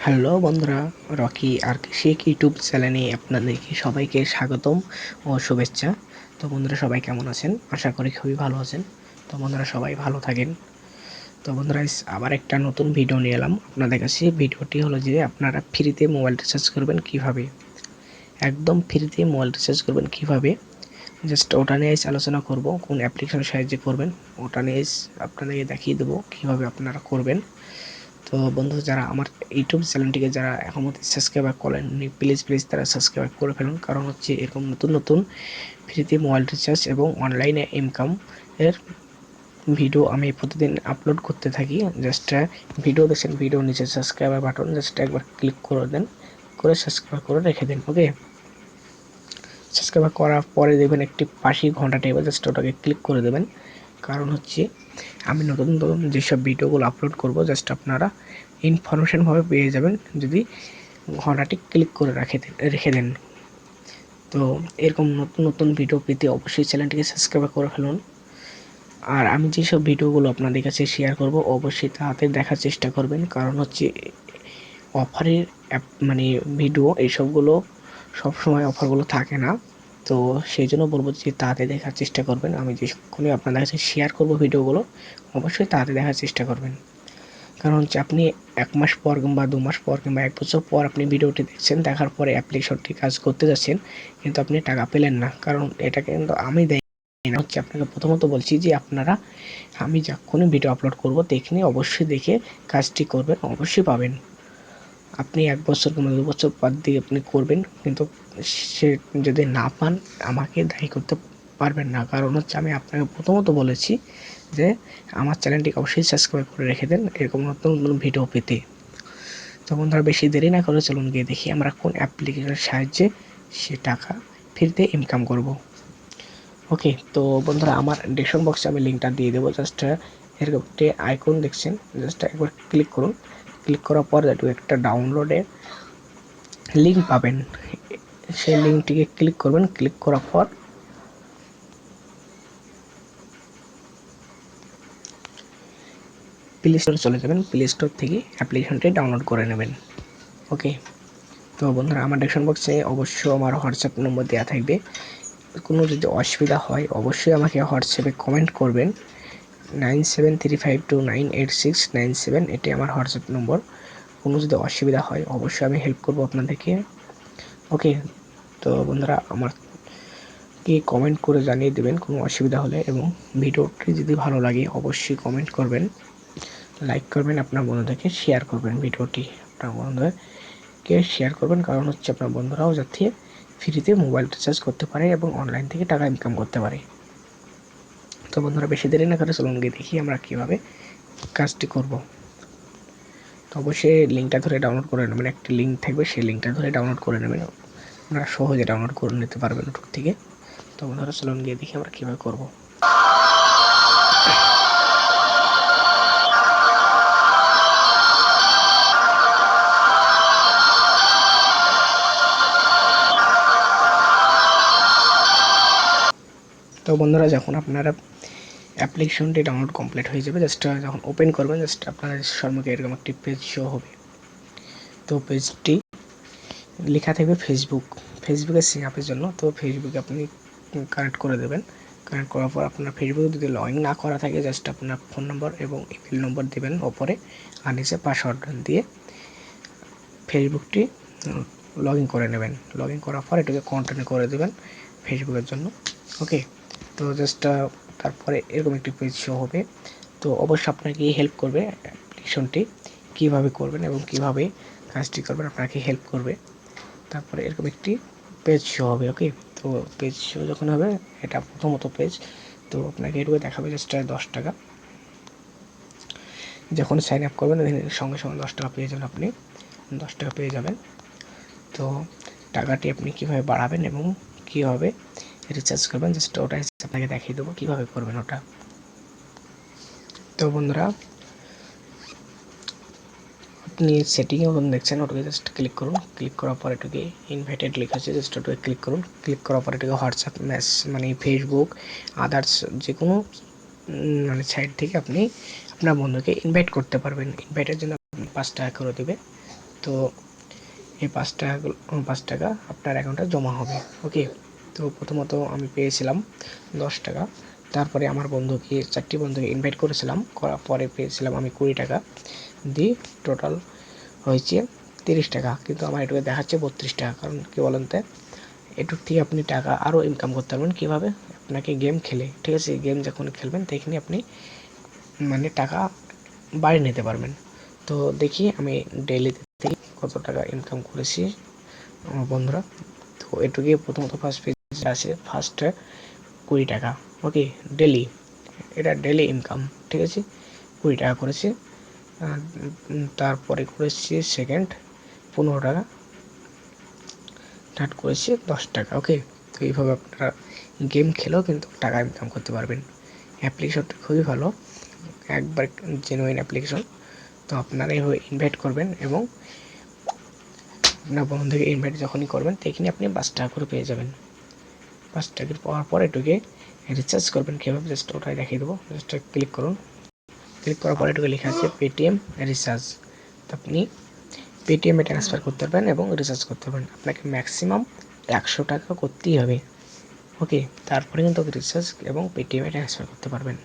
Hello বন্ধুরা, Rocky আর কৃষি YouTube চ্যানেলে আপনাদেরকে সবাইকে স্বাগতম ও শুভেচ্ছা। তো বন্ধুরা, সবাই কেমন আছেন? আশা করি খুবই ভালো আছেন। তো বন্ধুরা, সবাই ভালো থাকেন। তো বন্ধুরা, আবার একটা নতুন ভিডিও নিয়ে এলাম আপনাদের কাছে। ভিডিওটি হলো যে আপনারা ফ্রিতে মোবাইল রিচার্জ করবেন কিভাবে, একদম ফ্রিতে মোবাইল রিচার্জ করবেন কিভাবে, জাস্ট ওটা নিয়ে আলোচনা করব। কোন অ্যাপ্লিকেশনের সাহায্যে করবেন ওটা নিয়ে আপনাদেরকে দেখিয়ে দেবো কীভাবে আপনারা করবেন। তো বন্ধু, যারা আমার ইউটিউব চ্যানেলটিকে যারা এখনও সাবস্ক্রাইব করেননি, প্লিজ তারা সাবস্ক্রাইব করে ফেলুন। কারণ হচ্ছে এরকম নতুন নতুন ফ্রিতে মোবাইল রিচার্জ এবং অনলাইনে ইনকাম এর ভিডিও আমি প্রতিদিন আপলোড করতে থাকি। জাস্ট ভিডিও দেখছেন, ভিডিও নিচে সাবস্ক্রাইবার বাটন জাস্ট একবার ক্লিক করে দেন, করে সাবস্ক্রাইব করে রেখে দেন। ওকে, সাবস্ক্রাইব করার পরে দেখবেন একটি পাশে ঘন্টা টেবিল, জাস্ট ওটাকে ক্লিক করে দেবেন। কারণ হচ্ছে আমি নতুন নতুন যেসব ভিডিওগুলো আপলোড করব জাস্ট আপনারা ইনফরমেশনভাবে পেয়ে যাবেন যদি ঘন্টাটি ক্লিক করে রেখে দেন। তো এরকম নতুন নতুন ভিডিও পেতে অবশ্যই চ্যানেলটিকে সাবস্ক্রাইব করে ফেলুন। আর আমি যেসব ভিডিওগুলো আপনাদের কাছে শেয়ার করব অবশ্যই তাড়াতাড়ি দেখার চেষ্টা করবেন। কারণ হচ্ছে অফারের মানে ভিডিও এইসবগুলো সবসময় অফারগুলো থাকে না। তো সেই জন্য বলবো যে তাড়াতাড়ি দেখার চেষ্টা করবেন। আমি যেগুলো আপনাদের কাছে শেয়ার করব ভিডিওগুলো অবশ্যই তাড়াতাড়ি দেখার চেষ্টা করবেন। কারণ হচ্ছে আপনি 1 মাস পর কিংবা 2 মাস পর কিংবা 1 বছর পর আপনি ভিডিওটি দেখছেন, দেখার পরে অ্যাপ্লিকেশনটি কাজ করতে যাচ্ছেন কিন্তু আপনি টাকা পেলেন না। কারণ এটা কিন্তু আমি দেই না, হচ্ছে আপনাকে প্রথমত বলছি যে আপনারা আমি যখনই ভিডিও আপলোড করব দেখে অবশ্যই দেখে কাজটি করবেন, অবশ্যই পাবেন। আপনি 1 বছর কিংবা 2 বছর পর দিয়ে আপনি করবেন, কিন্তু সে যদি না পান আমাকে দায়ী করতে পারবেন না। কারণ হচ্ছে আমি আপনাকে প্রথমত বলেছি যে আমার চ্যানেলটিকে অবশ্যই সাবস্ক্রাইব করে রেখে দেন এরকম নতুন নতুন ভিডিও পেতে। তো বন্ধুরা, বেশি দেরি না করে চলুন গিয়ে দেখি আমরা কোন অ্যাপ্লিকেশনের সাহায্যে সে টাকা ফ্রিতে ইনকাম করব। ওকে, তো বন্ধুরা, আমার ডেসক্রিপশন বক্সে আমি লিঙ্কটা দিয়ে দেবো। জাস্ট এরকম একটি আইকন দেখছেন, জাস্ট একবার ক্লিক করুন। ক্লিক করার পর একটা ডাউনলোডের লিঙ্ক পাবেন, সেই লিঙ্কটিকে ক্লিক করবেন। ক্লিক করার পর প্লে স্টোরে চলে যাবেন, প্লে স্টোর থেকে অ্যাপ্লিকেশনটি ডাউনলোড করে নেবেন। ওকে, তো বন্ধুরা, আমার ডেসক্রিপশন বক্সে অবশ্যই আমার হোয়াটসঅ্যাপ নম্বর দেওয়া থাকবে। কোনো যদি অসুবিধা হয় অবশ্যই আমাকে হোয়াটসঅ্যাপে কমেন্ট করবেন। 9735298697, এটি আমার হোয়াটসঅ্যাপ নম্বর। কোনো যদি অসুবিধা হয় অবশ্যই আমি হেল্প করব আপনাদেরকে। ওকে, তো বন্ধুরা, আমাকে কমেন্ট করে জানিয়ে দেবেন কোনো অসুবিধা হলে, এবং ভিডিওটি যদি ভালো লাগে অবশ্যই কমেন্ট করবেন, লাইক করবেন, আপনার বন্ধুদেরকে শেয়ার করবেন। ভিডিওটি আপনার বন্ধুদেরকে শেয়ার করবেন, কারণ হচ্ছে আপনার বন্ধুরাও যাতে ফ্রিতে মোবাইল রিচার্জ করতে পারে এবং অনলাইন থেকে টাকা ইনকাম করতে পারে। তো বন্ধুরা, বেশি দেরি না করে চলুন গিয়ে দেখি আমরা কীভাবে কাজটি করব। তো অবশ্যই লিঙ্কটা ধরে ডাউনলোড করে নেবেন, একটি লিঙ্ক থাকবে সেই লিঙ্কটা ধরে ডাউনলোড করে নেবেন, আপনারা সহজে ডাউনলোড করে নিতে পারবেন ওটুক থেকে। তো বন্ধুরা, চলুন গিয়ে দেখি আমরা কীভাবে করব। তো বন্ধুরা, যখন আপনারা অ্যাপ্লিকেশনটি ডাউনলোড কমপ্লিট হয়ে যাবে, জাস্ট যখন ওপেন করবেন জাস্ট আপনার সম্মুখে এরকম একটি পেজ শো হবে। তো পেজটি লেখা থাকবে ফেসবুকের সিং আপের জন্য। তো ফেসবুকে আপনি কানেক্ট করে দেবেন। কানেক্ট করার পর আপনার ফেসবুকে যদি লগ ইন না করা থাকে জাস্ট আপনার ফোন নম্বর এবং ইমেল নম্বর দেবেন ওপরে, আর নিচে পাসওয়ার্ড দিয়ে ফেসবুকটি লগ ইন করে নেবেন। লগ ইন করার পর এটাকে কন্টিনিউ করে দেবেন ফেসবুকের জন্য। ওকে, তো জাস্ট তারপরে এরকম একটি পেজ শো হবে। তো অবশ্যই আপনাকে হেল্প করবে অ্যাপ্লিকেশনটি কীভাবে করবেন এবং কীভাবে কাজটি করবেন, আপনাকে হেল্প করবে। তারপরে এরকম একটি পেজ শো হবে। ওকে, তো পেজ শো যখন হবে, এটা প্রথমত পেজ, তো আপনাকে এটুকু দেখাবে জাস্ট 10 টাকা। যখন সাইন আপ করবেন সঙ্গে সঙ্গে 10 টাকা পেয়ে যাবেন, আপনি 10 টাকা পেয়ে যাবেন। তো টাকাটি আপনি কীভাবে বাড়াবেন এবং কীভাবে রিচার্জ করবেন জাস্ট ওটা আপনাকে দেখিয়ে দেবো কীভাবে করবেন ওটা। তো বন্ধুরা, আপনি সেটিংয়ে মতন দেখছেন, ওটাকে জাস্ট ক্লিক করুন। ক্লিক করার পর এটাকে ইনভাইটেড লেখা আছে, জাস্ট ওটাকে ক্লিক করুন। ক্লিক করার পর এটাকে হোয়াটসঅ্যাপ মানে ফেসবুক আদার্স যে কোনো মানে সাইট থেকে আপনি আপনার বন্ধুকে ইনভাইট করতে পারবেন। ইনভাইটের জন্য 5 টাকা করে দেবে। তো এই 5 টাকা আপনার অ্যাকাউন্টে জমা হবে। ওকে, তো প্রথমত আমি পেয়েছিলাম 10 টাকা, তারপরে আমার বন্ধুকে 4টি বন্ধুকে ইনভাইট করেছিলাম, করার পরে পেয়েছিলাম আমি 20 টাকা, দিয়ে টোটাল হয়েছে 30 টাকা। কিন্তু আমার এটুকু দেখাচ্ছে 32 টাকা। কারণ কী বলেন তো, এটুক থেকে আপনি টাকা আরও ইনকাম করতে পারবেন। কীভাবে? আপনাকে গেম খেলে, ঠিক আছে, গেম যখন খেলবেন তখনই আপনি মানে টাকা বাড়িয়ে নিতে পারবেন। তো দেখি আমি ডেইলিতে থেকে কত টাকা ইনকাম করেছি আমার বন্ধুরা। তো এটুকুই প্রথমত ফার্স্ট পেজ আছে, ফার্স্টে 20 টাকা। ওকে, ডেলি, এটা ডেলি ইনকাম, ঠিক আছে, 20 টাকা করেছি। তারপরে করেছি সেকেন্ড 15 টাকা, থার্ড করেছি 10 টাকা। ওকে, তো এইভাবে আপনারা গেম খেলেও কিন্তু টাকা ইনকাম করতে পারবেন। অ্যাপ্লিকেশনটা খুবই ভালো, একবার জেনুইন অ্যাপ্লিকেশন। তো আপনারা এইভাবে ইনভাইট করবেন এবং আপনার বন্ধুকে ইনভাইট যখনই করবেন তখনই আপনি 5 টাকা করে পেয়ে যাবেন। 5 টাকা পাওয়ার পর এটুকে রিচার্জ করবেন কীভাবে, জাস্ট ওটাই দেখিয়ে দেবো। জাস্ট ক্লিক করুন, ক্লিক করার পর এটুকু লেখা আছে পেটিএম রিচার্জ। তো আপনি পেটিএমে ট্রান্সফার করতে পারবেন এবং রিচার্জ করতে পারবেন। আপনাকে ম্যাক্সিমাম 100 টাকা করতেই হবে। ওকে, তারপরে কিন্তু রিচার্জ এবং পেটিএমে ট্রান্সফার করতে পারবেন।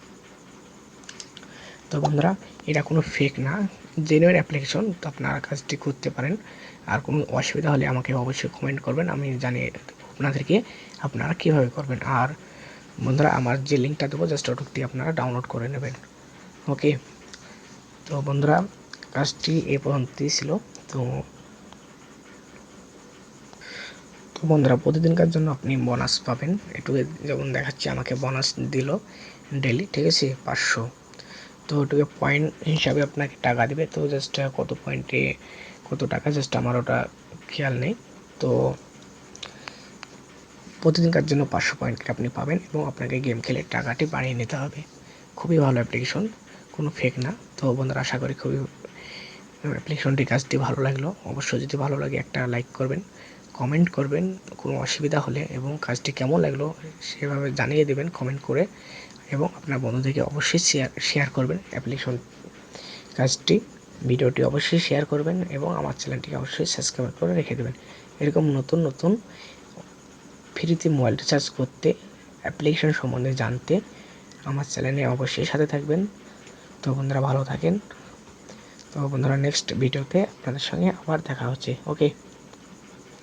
তো বন্ধুরা, এটা কোনো ফেক না, জেনুইন অ্যাপ্লিকেশন। তো আপনারা কাজটি করতে পারেন। আর কোনো অসুবিধা হলে আমাকে অবশ্যই কমেন্ট করবেন, আমি জানিয়ে দেবো আপনাদেরকে আপনারা কীভাবে করবেন। আর বন্ধুরা, আমার যে লিঙ্কটা দেবো জাস্ট ওটুক দিয়ে আপনারা ডাউনলোড করে নেবেন। ওকে, তো বন্ধুরা, কাজটি এ পর্যন্তই ছিল। তো তো বন্ধুরা, প্রতিদিনকার জন্য আপনি বোনাস পাবেন। এটুকু যেমন দেখাচ্ছে আমাকে বোনাস দিল ডেলি, ঠিক আছে, 500। তো ওটুকু পয়েন্ট হিসাবে আপনাকে টাকা দেবে। তো জাস্ট কত পয়েন্টে কত টাকা জাস্ট আমার ওটা খেয়াল নেই। তো প্রতিদিনকার জন্য 500 পয়েন্ট আপনি পাবেন এবং আপনাকে গেম খেলে টাকাটি বাড়িয়ে নিতে হবে। খুবই ভালো অ্যাপ্লিকেশন, কোনো ফেক না। তো বন্ধুরা, আশা করি খুবই অ্যাপ্লিকেশনটি কাজটি ভালো লাগলো। অবশ্যই যদি ভালো লাগে একটা লাইক করবেন, কমেন্ট করবেন কোনো অসুবিধা হলে, এবং কাজটি কেমন লাগলো সেভাবে জানিয়ে দেবেন কমেন্ট করে। এবং আপনার বন্ধুদেরকে অবশ্যই শেয়ার করবেন অ্যাপ্লিকেশন কাজটি, ভিডিওটি অবশ্যই শেয়ার করবেন এবং আমার চ্যানেলটিকে অবশ্যই সাবস্ক্রাইব করে রেখে দেবেন। এরকম নতুন নতুন ফ্রিতে মোবাইল রিচার্জ করতে, অ্যাপ্লিকেশন সম্বন্ধে জানতে আমার চ্যানেলে অবশ্যই সাথে থাকবেন। তো বন্ধুরা, ভালো থাকেন। তো বন্ধুরা, নেক্সট ভিডিওতে আপনাদের সঙ্গে আবার দেখা হচ্ছে। ওকে।